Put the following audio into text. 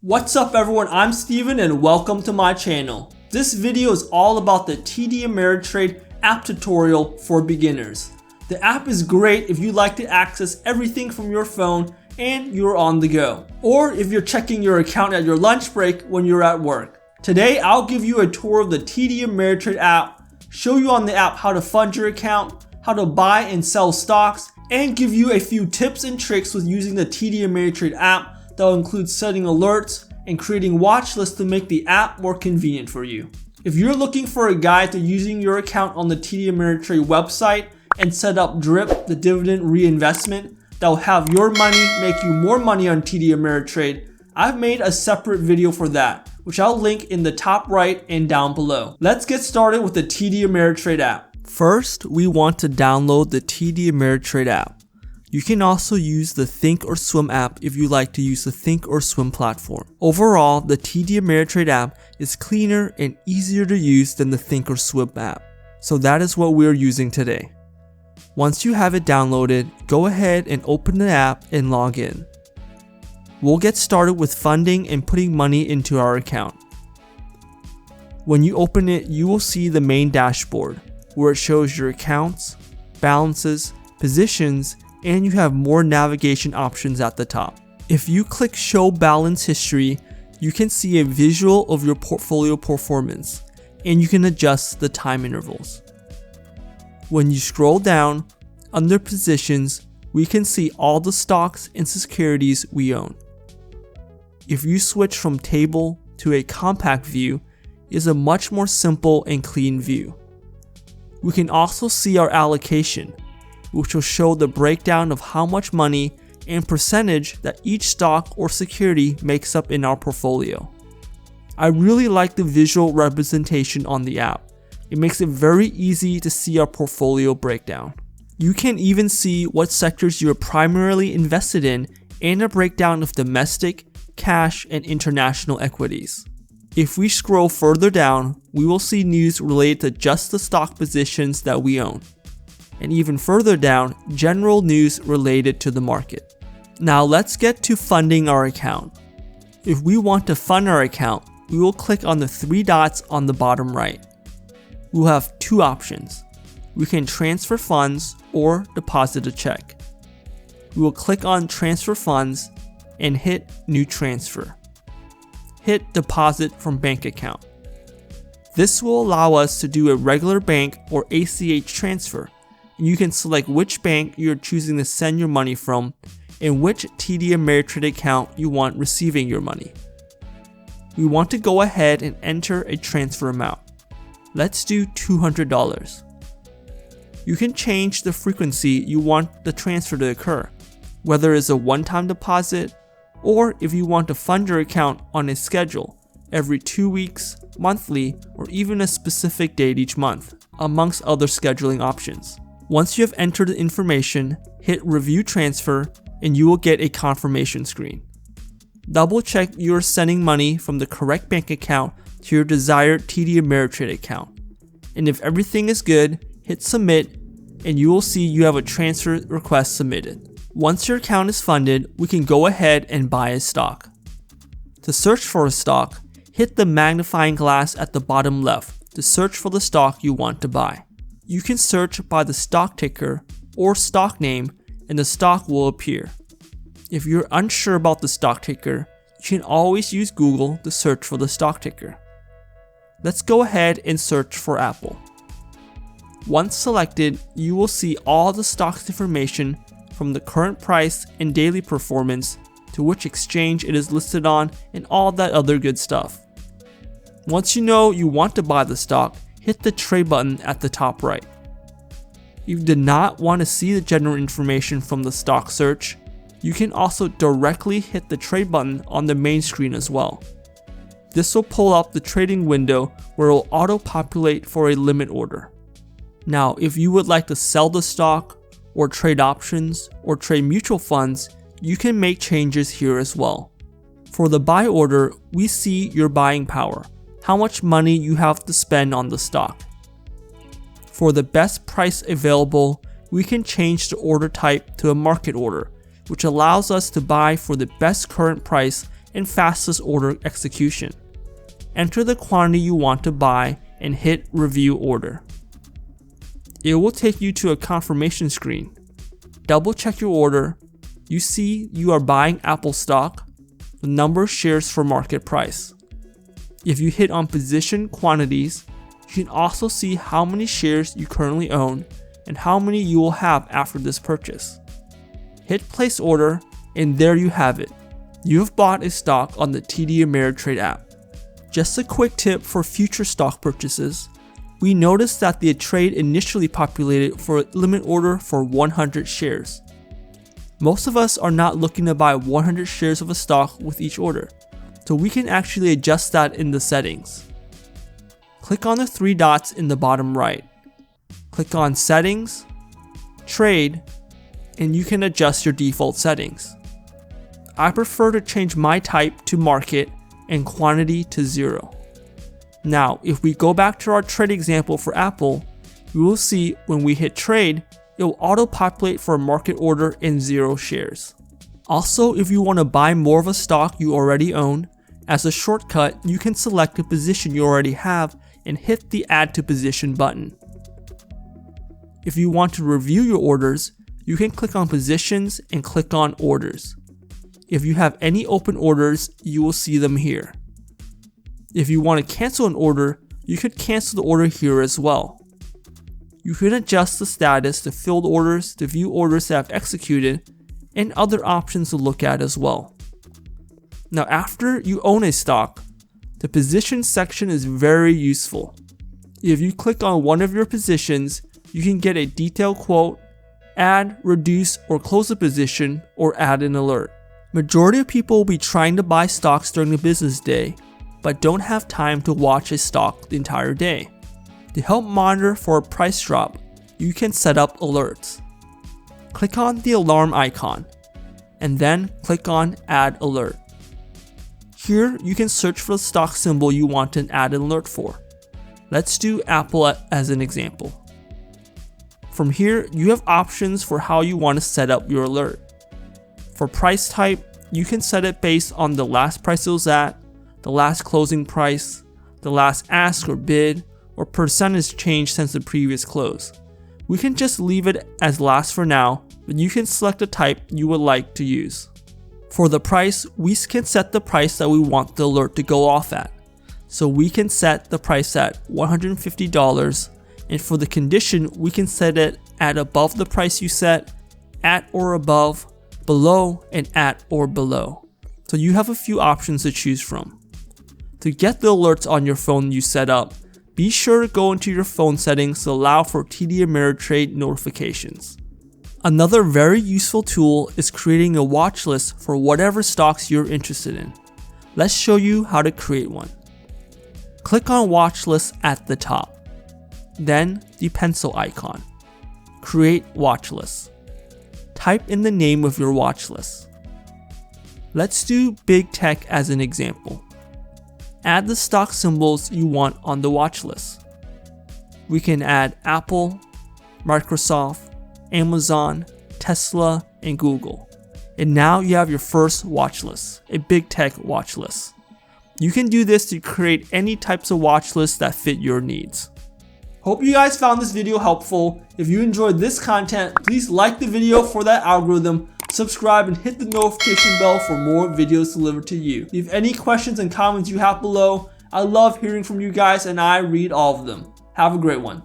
What's up everyone, I'm Steven and welcome to my channel. This video is all about the TD Ameritrade app tutorial for beginners. The app is great if you like to access everything from your phone and you're on the go, or if you're checking your account at your lunch break when you're at work. Today I'll give you a tour of the TD Ameritrade app, show you on the app how to fund your account, how to buy and sell stocks, and give you a few tips and tricks with using the TD Ameritrade app that will include setting alerts and creating watch lists to make the app more convenient for you. If you're looking for a guide to using your account on the TD Ameritrade website and set up DRIP, the dividend reinvestment, that will have your money make you more money on TD Ameritrade, I've made a separate video for that, which I'll link in the top right and down below. Let's get started with the TD Ameritrade app. First, we want to download the TD Ameritrade app. You can also use the Think or Swim app if you like to use the Think or Swim platform. Overall, the TD Ameritrade app is cleaner and easier to use than the Think or Swim app, so that is what we're using today. Once you have it downloaded, go ahead and open the app and log in. We'll get started with funding and putting money into our account. When you open it, you will see the main dashboard, where it shows your accounts, balances, positions, and you have more navigation options at the top. If you click Show Balance History, you can see a visual of your portfolio performance, and you can adjust the time intervals. When you scroll down, under Positions, we can see all the stocks and securities we own. If you switch from table to a compact view, it is a much more simple and clean view. We can also see our allocation, which will show the breakdown of how much money and percentage that each stock or security makes up in our portfolio. I really like the visual representation on the app. It makes it very easy to see our portfolio breakdown. You can even see what sectors you are primarily invested in and a breakdown of domestic, cash, and international equities. If we scroll further down, we will see news related to just the stock positions that we own. And even further down, general news related to the market. Now let's get to funding our account. If we want to fund our account, we will click on the three dots on the bottom right. We'll have two options. We can transfer funds or deposit a check. We will click on Transfer Funds and hit New Transfer. Hit Deposit from Bank Account. This will allow us to do a regular bank or ACH transfer. You can select which bank you're choosing to send your money from and which TD Ameritrade account you want receiving your money. We want to go ahead and enter a transfer amount. Let's do $200. You can change the frequency you want the transfer to occur, whether it's a one-time deposit or if you want to fund your account on a schedule every 2 weeks, monthly, or even a specific date each month, amongst other scheduling options. Once you have entered the information, hit Review Transfer and you will get a confirmation screen. Double check you are sending money from the correct bank account to your desired TD Ameritrade account. And if everything is good, hit Submit and you will see you have a transfer request submitted. Once your account is funded, we can go ahead and buy a stock. To search for a stock, hit the magnifying glass at the bottom left to search for the stock you want to buy. You can search by the stock ticker or stock name and the stock will appear. If you're unsure about the stock ticker, you can always use Google to search for the stock ticker. Let's go ahead and search for Apple. Once selected, you will see all the stock's information from the current price and daily performance to which exchange it is listed on and all that other good stuff. Once you know you want to buy the stock, hit the trade button at the top right. If you did not want to see the general information from the stock search, you can also directly hit the trade button on the main screen as well. This will pull up the trading window where it will auto-populate for a limit order. Now, if you would like to sell the stock, or trade options, or trade mutual funds, you can make changes here as well. For the buy order, we see your buying power, how much money you have to spend on the stock. For the best price available, we can change the order type to a market order, which allows us to buy for the best current price and fastest order execution. Enter the quantity you want to buy and hit Review Order. It will take you to a confirmation screen. Double check your order. You see you are buying Apple stock, the number of shares for market price. If you hit on position quantities, you can also see how many shares you currently own and how many you will have after this purchase. Hit place order, and there you have it. You have bought a stock on the TD Ameritrade app. Just a quick tip for future stock purchases. We noticed that the trade initially populated for a limit order for 100 shares. Most of us are not looking to buy 100 shares of a stock with each order, so we can actually adjust that in the settings. Click on the three dots in the bottom right. Click on Settings, Trade, and you can adjust your default settings. I prefer to change my type to market and quantity to 0. Now, if we go back to our trade example for Apple, we will see when we hit trade, it will auto-populate for a market order in 0 shares. Also, if you want to buy more of a stock you already own, as a shortcut, you can select a position you already have and hit the Add to Position button. If you want to review your orders, you can click on Positions and click on Orders. If you have any open orders, you will see them here. If you want to cancel an order, you could cancel the order here as well. You can adjust the status to filled orders, to view orders that have executed, and other options to look at as well. Now, after you own a stock, the position section is very useful. If you click on one of your positions, you can get a detailed quote, add, reduce, or close a position, or add an alert. Majority of people will be trying to buy stocks during the business day, but don't have time to watch a stock the entire day. To help monitor for a price drop, you can set up alerts. Click on the alarm icon, and then click on Add Alert. Here, you can search for the stock symbol you want to add an alert for. Let's do Apple as an example. From here, you have options for how you want to set up your alert. For price type, you can set it based on the last price it was at, the last closing price, the last ask or bid, or percentage change since the previous close. We can just leave it as last for now, but you can select the type you would like to use. For the price, we can set the price that we want the alert to go off at. So we can set the price at $150, and for the condition, we can set it at above the price you set, at or above, below, and at or below. So you have a few options to choose from. To get the alerts on your phone you set up, be sure to go into your phone settings to allow for TD Ameritrade notifications. Another very useful tool is creating a watch list for whatever stocks you're interested in. Let's show you how to create one. Click on Watchlist at the top. Then the pencil icon. Create Watchlist. Type in the name of your watch list. Let's do Big Tech as an example. Add the stock symbols you want on the watch list. We can add Apple, Microsoft, Amazon, Tesla, and Google. And now you have your first watch list, a Big Tech watch list. You can do this to create any types of watch lists that fit your needs. Hope you guys found this video helpful. If you enjoyed this content, please like the video for that algorithm, subscribe, and hit the notification bell for more videos delivered to you. Leave any questions and comments you have below. I love hearing from you guys and I read all of them. Have a great one.